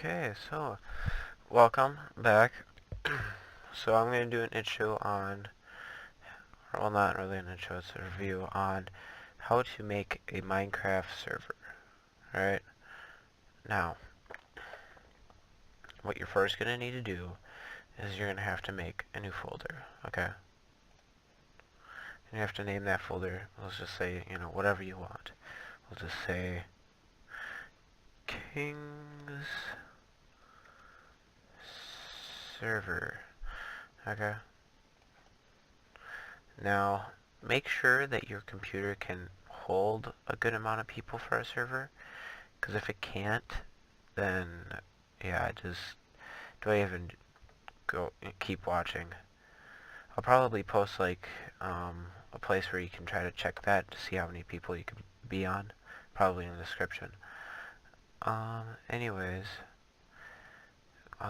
Okay, so welcome back. So I'm going to do an intro on, well, not really an intro, it's a review on how to make a Minecraft server. Alright, now, what you're first going to need to do is you're going to have to make a new folder, okay? And you have to name that folder, let's just say, whatever you want. We'll just say King's Server, okay? Now, make sure that your computer can hold a good amount of people for a server, because if it can't, then yeah, do I even go keep watching? I'll probably post like a place where you can try to check that to see how many people you can be on, probably in the description. Anyways,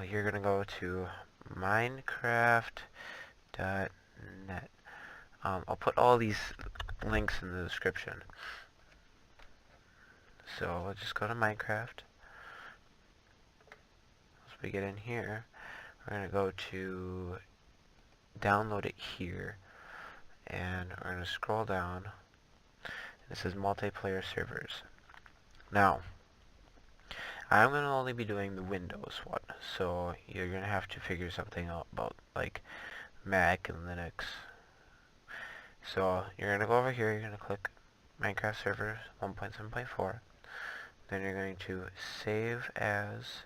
you're gonna go to minecraft.net. I'll put all these links in the description. So we'll just go to Minecraft. As we get in here, we're going to go to download it here. And we're going to scroll down. It says multiplayer servers. Now, I'm going to only be doing the Windows one. So you're going to have to figure something out about like Mac and Linux. So you're going to go over here, you're going to click Minecraft server 1.7.4. Then you're going to save as,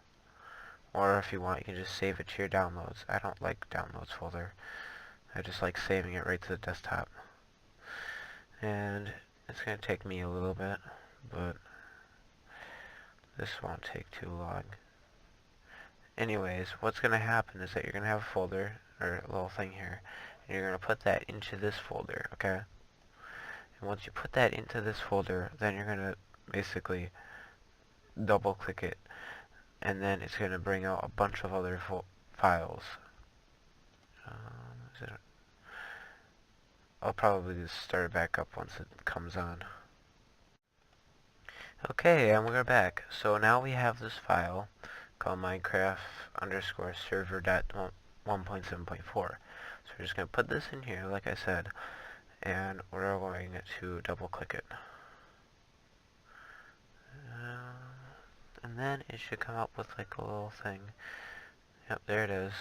or if you want, you can just save it to your downloads. I don't like downloads folder. I just like saving it right to the desktop. And it's going to take me a little bit, but this won't take too long. Anyways, what's going to happen is that you're going to have a folder, or a little thing here, and you're going to put that into this folder, okay? And once you put that into this folder, then you're going to basically double click it, and then it's going to bring out a bunch of other files. I'll probably just start it back up once it comes on. Okay, and we're back. So now we have this file called Minecraft underscore server dot 1.7.4. So we're just going to put this in here, like I said, and we're going to double click it. And then it should come up with like a little thing. Yep, there it is.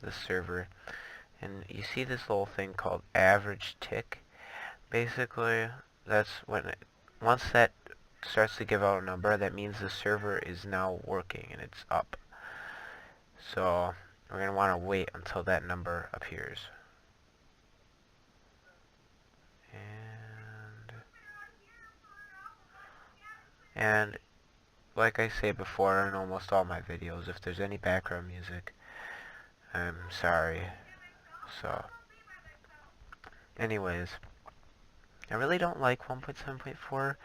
This server. And you see this little thing called average tick. Basically, that's when once that starts to give out a number, that means the server is now working and it's up. So we're going to want to wait until that number appears. And like I say before in almost all my videos, if there's any background music, I'm sorry. So, anyways, I really don't like 1.7.4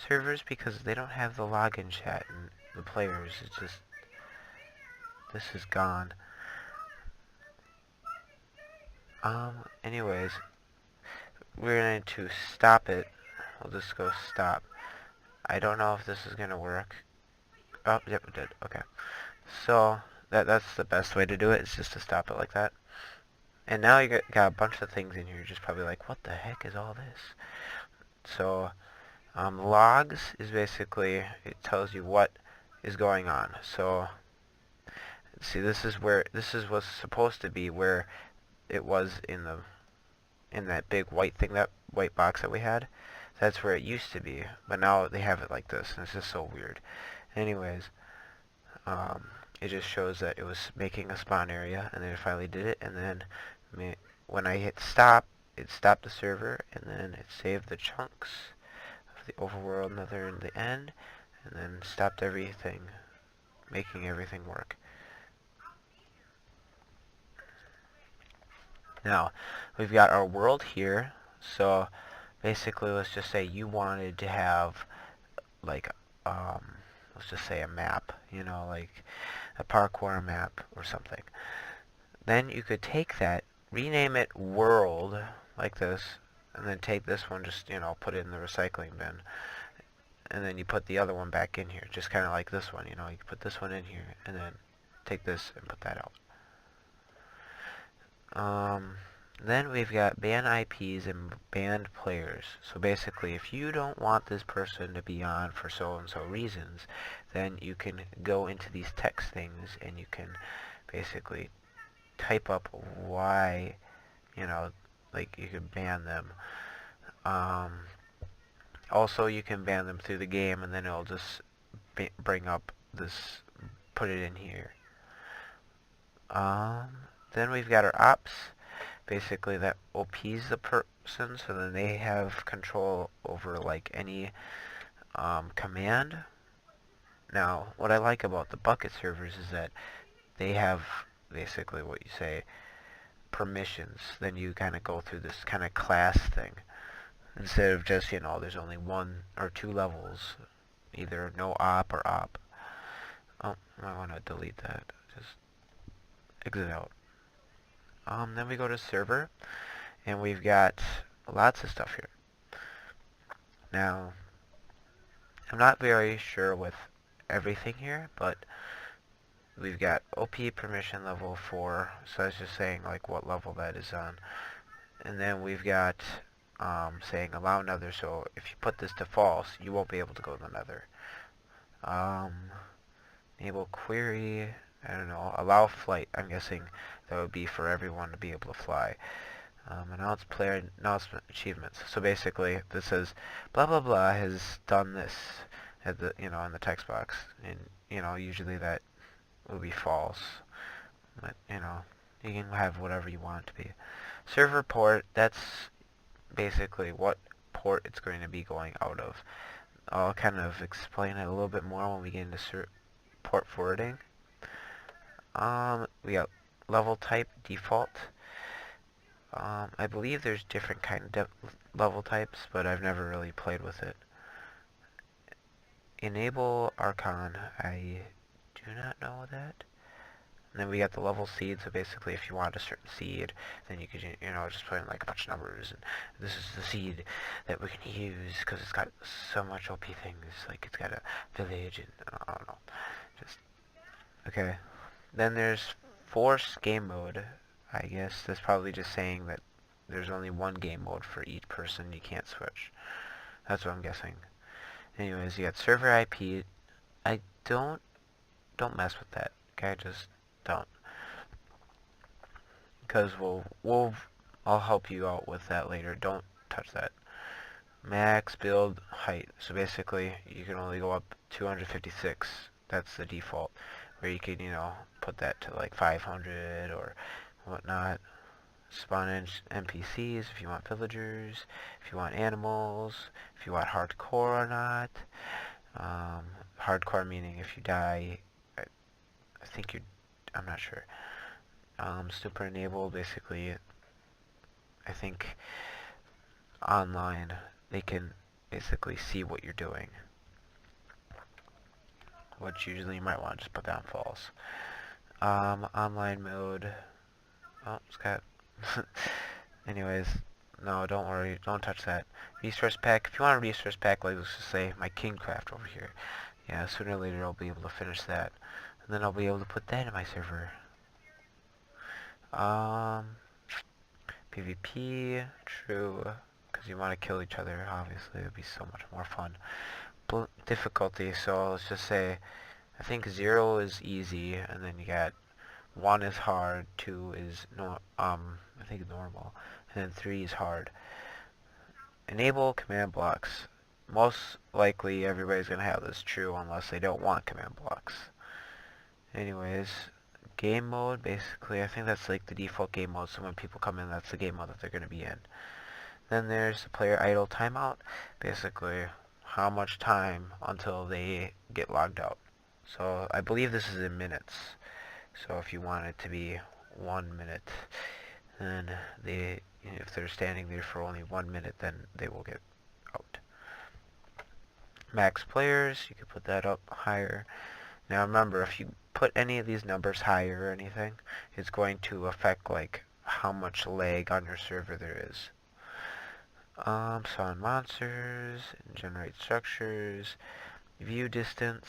servers because they don't have the login chat and the players. It's just, this is gone. Anyways, we're going to stop it. We'll just go stop. I don't know if this is going to work. Oh, yep, it did. Okay. So, that's the best way to do it, is just to stop it like that. And now you got a bunch of things in here. You're just probably like, what the heck is all this? So, logs is basically, it tells you what is going on. So, see, this is what's supposed to be where it was in that big white thing, that white box that we had. That's where it used to be, but now they have it like this, and it's just so weird. Anyways, it just shows that it was making a spawn area, and then it finally did it, and then when I hit stop, it stopped the server, and then it saved the chunks of the overworld nether in the end, and then stopped everything, making everything work. Now, we've got our world here, so basically let's just say you wanted to have like, let's just say a map, like a parkour map or something. Then you could take that, rename it world, like this, and then take this one, just, put it in the recycling bin. and then you put the other one back in here, just kind of like this one, you know, you put this one in here, and then take this and put that out. Then we've got ban IPs and banned players. So basically, if you don't want this person to be on for so-and-so reasons, then you can go into these text things and you can basically type up why, you know, like you could ban them. Also, you can ban them through the game, and then it'll just bring up this, put it in here. Then we've got our ops. Basically, that OPs the person, so then they have control over like any command. Now, what I like about the bucket servers is that they have basically what you say permissions. Then you kind of go through this kind of class thing instead of just, you know, there's only 1 or 2 levels, either no op or op. Oh, I want to delete that. Just exit out. Then we go to server, and we've got lots of stuff here. Now, I'm not very sure with everything here, but we've got OP permission level 4, so that's just saying like what level that is on. And then we've got saying allow nether, so if you put this to false, you won't be able to go to the nether. Enable query, I don't know, allow flight, I'm guessing that would be for everyone to be able to fly. Announce player announcement achievements. So basically, this says blah blah blah has done this at the, you know, in the text box, and you know, usually that will be false. But you know, you can have whatever you want it to be. Server port, that's basically what port it's going to be going out of. I'll kind of explain it a little bit more when we get into port forwarding. We got level type default. I believe there's different kind of level types, but I've never really played with it. Enable Archon, I do not know that. And then we got the level seed, so basically if you want a certain seed, then you could, you know, just put in like a bunch of numbers, and this is the seed that we can use, because it's got so much OP things, like it's got a village, and I don't know, just, okay. Then there's force game mode. I guess that's probably just saying that there's only one game mode for each person, you can't switch. That's what I'm guessing. Anyways, you got server IP. I don't mess with that, okay, just don't. Because I'll help you out with that later, don't touch that. Max build height, so basically you can only go up 256, that's the default, where you could, you know, put that to like 500 or whatnot. Spawn in NPCs if you want villagers, if you want animals, if you want hardcore or not. Hardcore meaning if you die, I think I'm not sure. Super enable, basically, I think online they can basically see what you're doing, which usually you might want to just put down false. Online mode, oh, it's got anyways, no, don't worry, don't touch that. Resource pack, if you want a resource pack, like let's just say my Kingcraft over here, yeah, sooner or later I'll be able to finish that, and then I'll be able to put that in my server. PvP, true, because you want to kill each other, obviously, it would be so much more fun. Difficulty, so let's just say, I think 0 is easy, and then you got 1 is hard, 2 is I think normal, and then 3 is hard. Enable command blocks. Most likely everybody's gonna have this true unless they don't want command blocks. Anyways, game mode, basically I think that's like the default game mode, so when people come in that's the game mode that they're gonna be in. Then there's the player idle timeout, basically how much time until they get logged out. So I believe this is in minutes. So if you want it to be 1 minute, then if they're standing there for only 1 minute, then they will get out. Max players, you can put that up higher. Now remember, if you put any of these numbers higher or anything, it's going to affect like how much lag on your server there is. Spawn monsters, generate structures, view distance.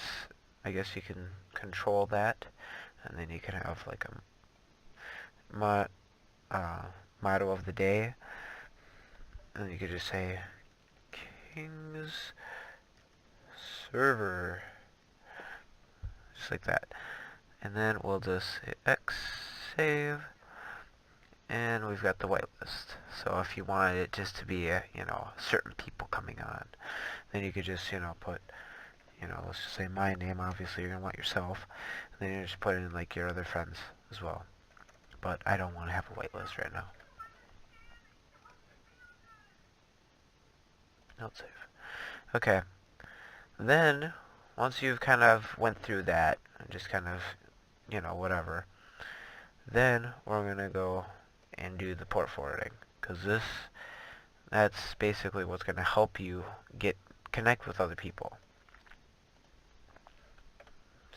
I guess you can control that, and then you can have like a uh, motto of the day, and you could just say King's Server, just like that. And then we'll just hit X, save, and we've got the whitelist. So if you wanted it just to be, certain people coming on, then you could just, put, let's just say my name. Obviously, you're gonna want yourself, and then you just put in like your other friends as well. But I don't want to have a whitelist right now. Don't save. Okay. Then once you've kind of went through that, and just kind of, whatever, then we're gonna go and do the port forwarding, because that's basically what's going to help you connect with other people.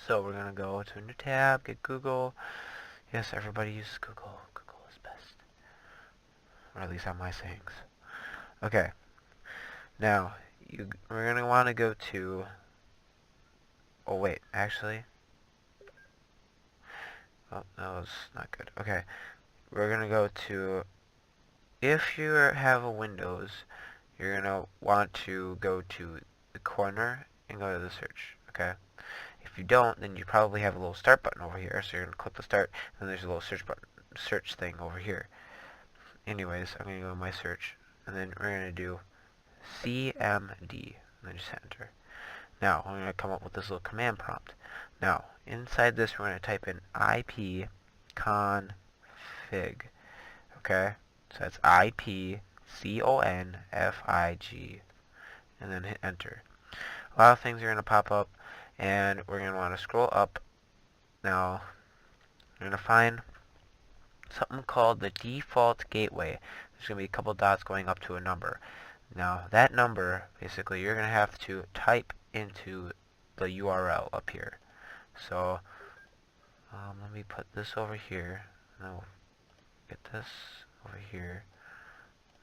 So we're going to go to a new tab, get Google. Yes, everybody uses Google. Google is best. Or at least on my sayings. Okay. Now, we're going to want to go to... Oh, wait. Actually... Oh, that was not good. Okay. We're going to go to... If you have a Windows, you're going to want to go to the corner and go to the search. Okay? If you don't, then you probably have a little start button over here. So you're going to click the start, and there's a little search thing over here. Anyways, I'm going to go to my search, and then we're going to do CMD, and then just hit enter. Now, I'm going to come up with this little command prompt. Now, inside this, we're going to type in ipconfig. Okay? So that's ipconfig, and then hit enter. A lot of things are going to pop up, and we're going to want to scroll up. Now, we're going to find something called the default gateway. There's going to be a couple dots going up to a number. Now, that number, basically, you're going to have to type into the URL up here. So, let me put this over here. Now, get this over here.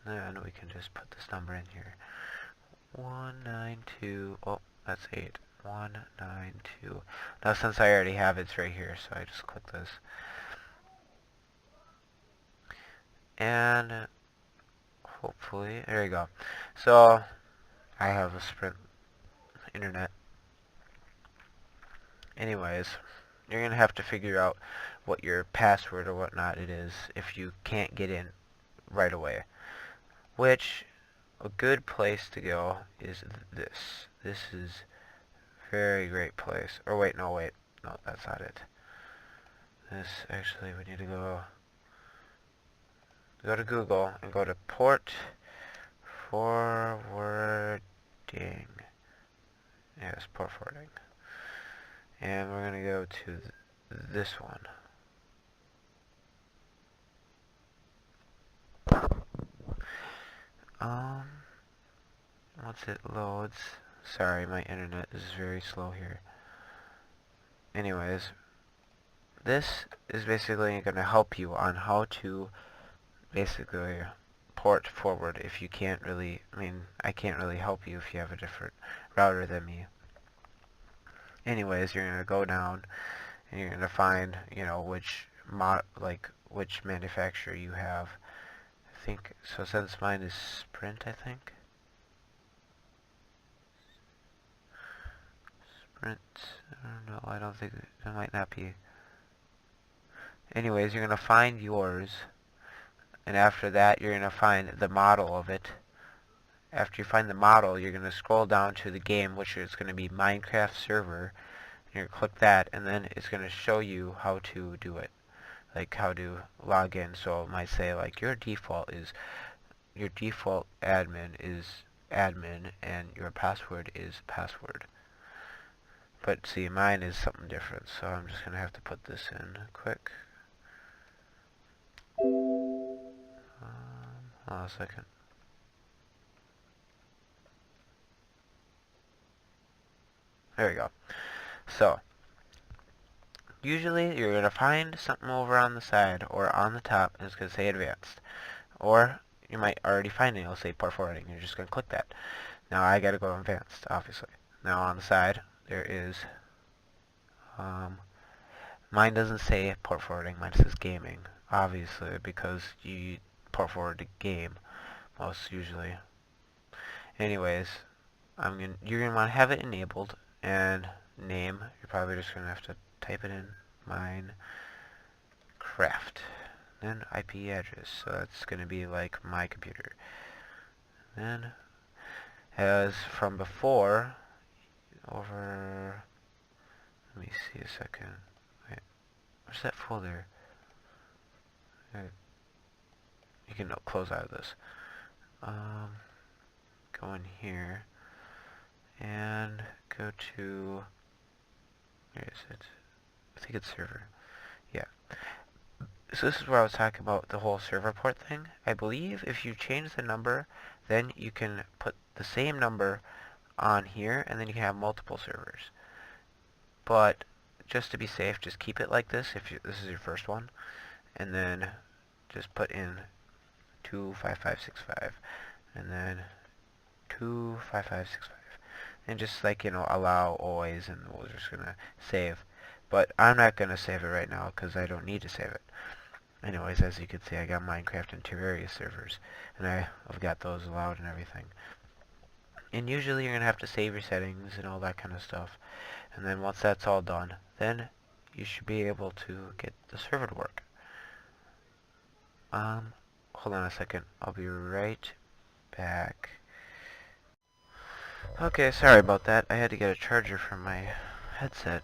Then we can just put this number in here. 192, oh, that's 8. 192. Now, since I already have it, it's right here, so I just click this. And hopefully, there you go. So, I have a Sprint internet. Anyways, you're going to have to figure out what your password or whatnot it is if you can't get in right away. Which, a good place to go is this. This is very great place. Or wait, no, that's not it. This, actually, we need to go to Google and go to port forwarding. Yes, port forwarding. And we're going to go to this one. Once it loads, sorry, my internet is very slow here. Anyways, this is basically going to help you on how to basically port forward if you can't really, I can't really help you if you have a different router than me. Anyways, you're going to go down and you're going to find, which manufacturer you have. I think, so since mine is Sprint, I think. Sprint, I don't know, I don't think, it might not be. Anyways, you're going to find yours, and after that, you're going to find the model of it. After you find the model, you're going to scroll down to the game, which is going to be Minecraft server. You're going to click that, and then it's going to show you how to do it. Like how to log in. So it might say like your default admin is admin and your password is password. But see, mine is something different, so I'm just going to have to put this in quick. Hold on a second. There we go. So, usually you're going to find something over on the side or on the top and it's going to say advanced. Or you might already find it. It'll say port forwarding. You're just going to click that. Now I got to go advanced, obviously. Now on the side, there is, mine doesn't say port forwarding. Mine says gaming, obviously, because you port forward to game most usually. Anyways, you're gonna want to have it enabled, and name, you're probably just gonna have to type it in Minecraft, then IP address, so that's gonna be like my computer. Then, as from before, over, let me see a second. Wait, where's that folder? You can close out of this. Go in here and go to, where is it? I think it's server. Yeah. So this is where I was talking about the whole server port thing. I believe if you change the number, then you can put the same number on here, and then you can have multiple servers. But just to be safe, just keep it like this if this is your first one, and then just put in 25565, and then 25565, and just like, allow always, and we're just gonna save. But I'm not gonna save it right now because I don't need to save it. Anyways, as you can see, I got Minecraft in 2 various servers, and I've got those allowed and everything. And usually you're gonna have to save your settings and all that kind of stuff. And then once that's all done, then you should be able to get the server to work. Hold on a second. I'll be right back. Okay, sorry about that. I had to get a charger from my headset.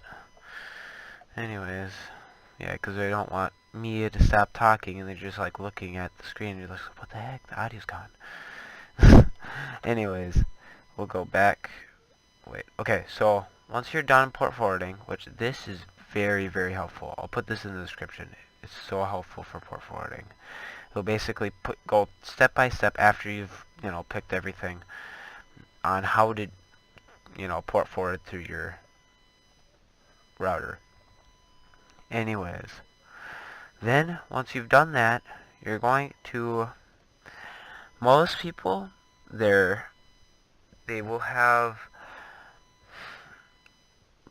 Anyways, yeah, because I don't want me to stop talking and they're just like looking at the screen and you're like, what the heck? The audio's gone. Anyways, we'll go back. Wait, okay, so once you're done port forwarding, which this is very, very helpful. I'll put this in the description. It's so helpful for port forwarding. It'll basically go step by step after you've, picked everything on how to, port forward through your router. Anyways, then once you've done that, you're going to, most people, they will have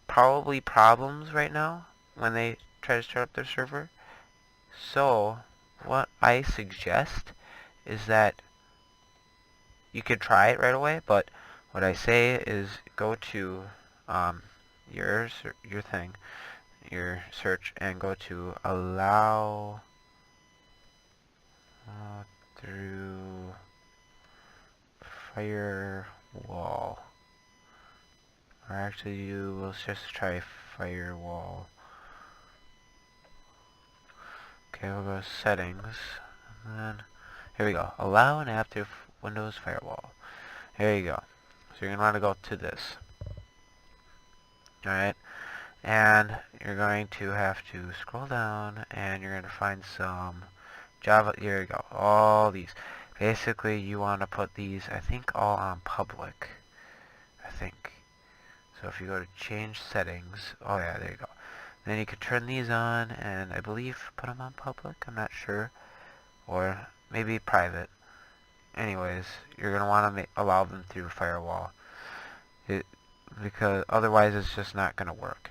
probably problems right now when they try to start up their server. So what I suggest is that you could try it right away, but what I say is go to your thing, your search, and go to allow through Firewall. Or actually, let's just try Firewall. Okay, we'll go to settings, and then here we go. Allow an app through Windows Firewall. There you go. So you're going to want to go to this. Alright, and you're going to have to scroll down, and you're going to find some Java. Here you go. All these. Basically, you want to put these, I think, all on public. I think. So if you go to change settings, oh yeah, there you go. Then you could turn these on, and I believe put them on public. I'm not sure, or maybe private. Anyways, you're gonna want to allow them through Firewall, because otherwise it's just not gonna work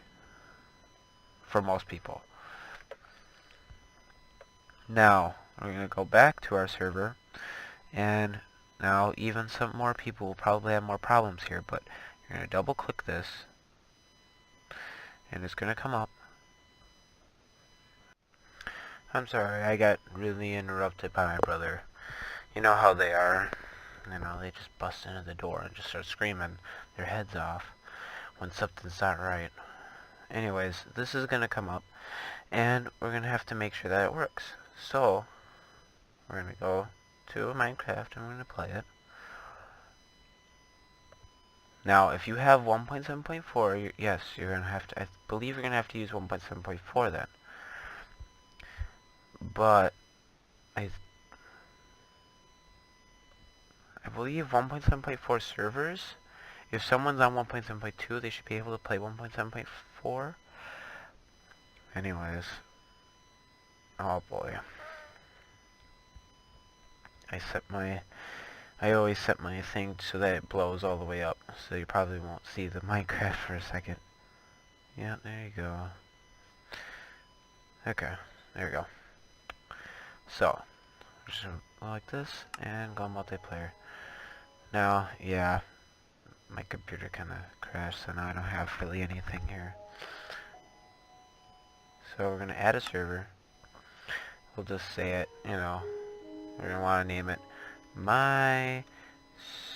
for most people. Now we're gonna go back to our server, and now even some more people will probably have more problems here, but you're gonna double click this, and it's gonna come up. I'm sorry, I got really interrupted by my brother. You know how they are. They just bust into the door and just start screaming their heads off when something's not right. Anyways, this is gonna come up, and we're gonna have to make sure that it works. So, we're gonna go to Minecraft and we're gonna play it. Now, if you have 1.7.4, yes, you're gonna have to, I believe you're gonna have to use 1.7.4 then. But, I believe 1.7.4 servers, if someone's on 1.7.2, they should be able to play 1.7.4. Anyways. Oh boy. I always set my thing so that it blows all the way up, so you probably won't see the Minecraft for a second. Yeah, there you go. Okay, there we go. So, just go like this, and go multiplayer. Now, yeah, my computer kind of crashed, so now I don't have really anything here. So we're going to add a server. We'll just say it, you know, we're going to want to name it My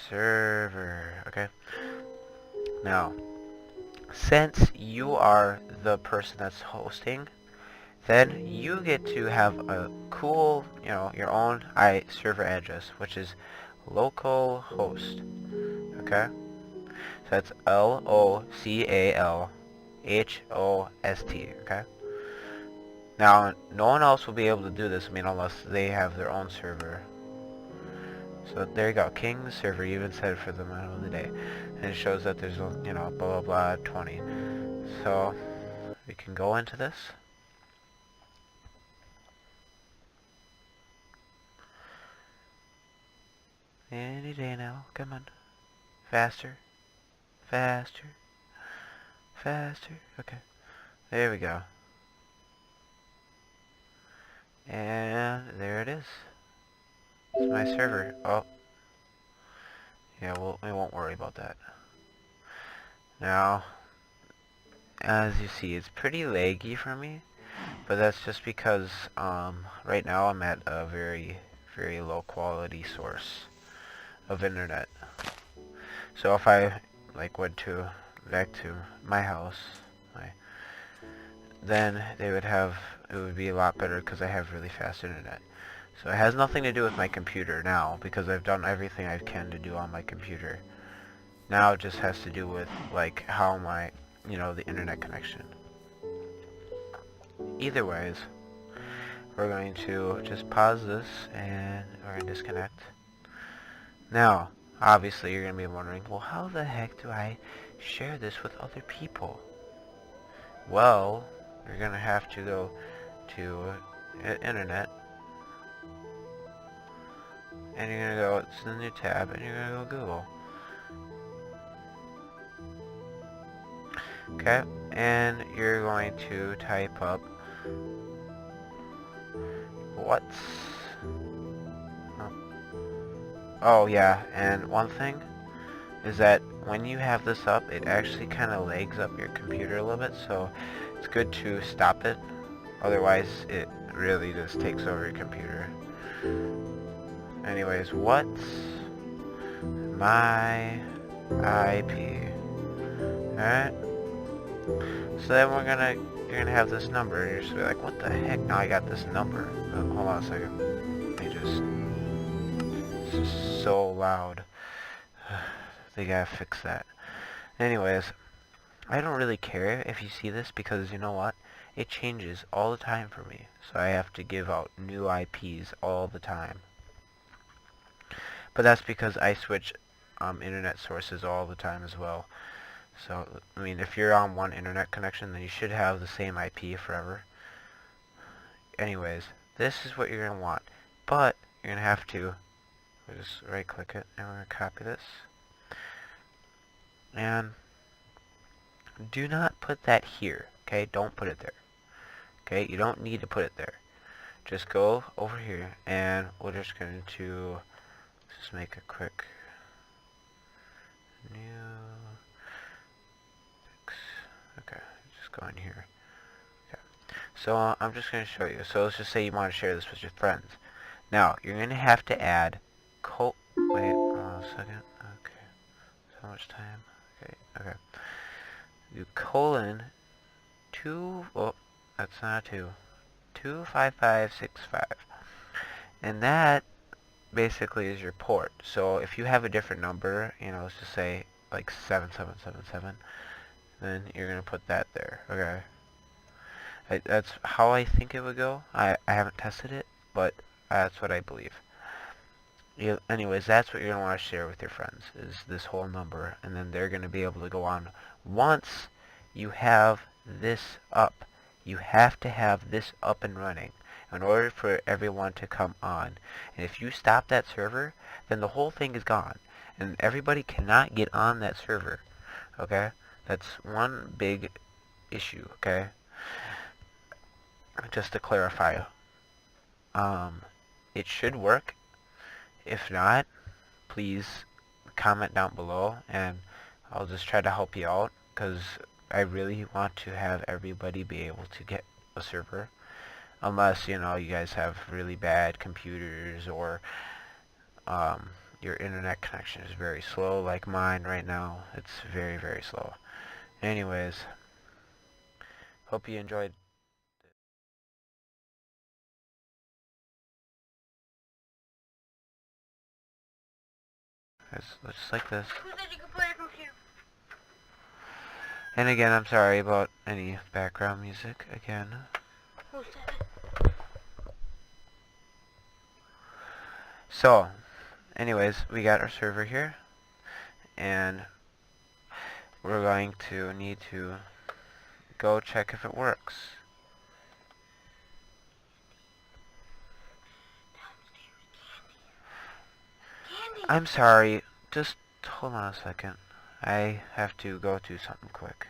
Server, okay? Now, since you are the person that's hosting, then you get to have a cool, you know, your own server address, which is localhost, okay? So that's LOCALHOST, okay? Now, no one else will be able to do this, I mean, unless they have their own server. So there you go, King server, you even said it for the middle of the day. And it shows that there's, you know, blah blah blah 20. So, we can go into this. Any day now, come on. Faster, faster, faster. Okay, there we go. And there it is. It's my server. Oh. Yeah, we won't worry about that. Now, as you see, it's pretty laggy for me, but that's just because right now I'm at a very, very low quality source of internet. So if I went back to my house, then it would be a lot better because I have really fast internet. So it has nothing to do with my computer now, because I've done everything I can to do on my computer. Now it just has to do with how my, you know, the internet connection. Either ways, we're going to just pause this and we're going to disconnect. Now, obviously you're going to be wondering, well, how the heck do I share this with other people? Well, you're going to have to go to internet, and you're going to go, it's a new tab, and you're going to go Google. Okay, and you're going to type up what's... Oh yeah, and one thing is that when you have this up, it actually kind of lags up your computer a little bit, so it's good to stop it. Otherwise, it really just takes over your computer. Anyways, what's my IP? Alright? So then you're gonna have this number, and you're just gonna be like, what the heck? Now I got this number. Oh, hold on a second. It's just so loud. They gotta fix that. Anyways, I don't really care if you see this, because you know what? It changes all the time for me. So I have to give out new IPs all the time. But that's because I switch internet sources all the time as well. So, I mean, if you're on one internet connection, then you should have the same IP forever. Anyways, this is what you're going to want. But, you're going to have to just right-click it, and we're going to copy this. And do not put that here, okay? Don't put it there. Okay, you don't need to put it there. Just go over here, and we're just going to just make a quick new... Okay, just go in here. Okay. So I'm just going to show you. So let's just say you want to share this with your friends. Now, you're going to have to add wait, hold on a second. Okay. So much time. Okay, okay. Do colon 2, oh, that's not 2. 25565. And that basically is your port. So if you have a different number, you know, let's just say like 7777, then you're going to put that there, okay? That's how I think it would go. I haven't tested it, but that's what I believe. Anyways, that's what you're going to want to share with your friends, is this whole number, and then they're going to be able to go on. Once you have this up, you have to have this up and running. in order for everyone to come on. And if you stop that server, then the whole thing is gone. And everybody cannot get on that server. Okay? That's one big issue, okay? Just to clarify. It should work. If not, please comment down below and I'll just try to help you out, because I really want to have everybody be able to get a server. Unless, you know, you guys have really bad computers, or your internet connection is very slow like mine right now. It's very, very slow. Anyways, hope you enjoyed. It's just like this. Who said you could play a computer? And again, I'm sorry about any background music again. Who said it? So, anyways, we got our server here, and we're going to need to go check if it works. Candy. I'm sorry, just hold on a second. I have to go do something quick.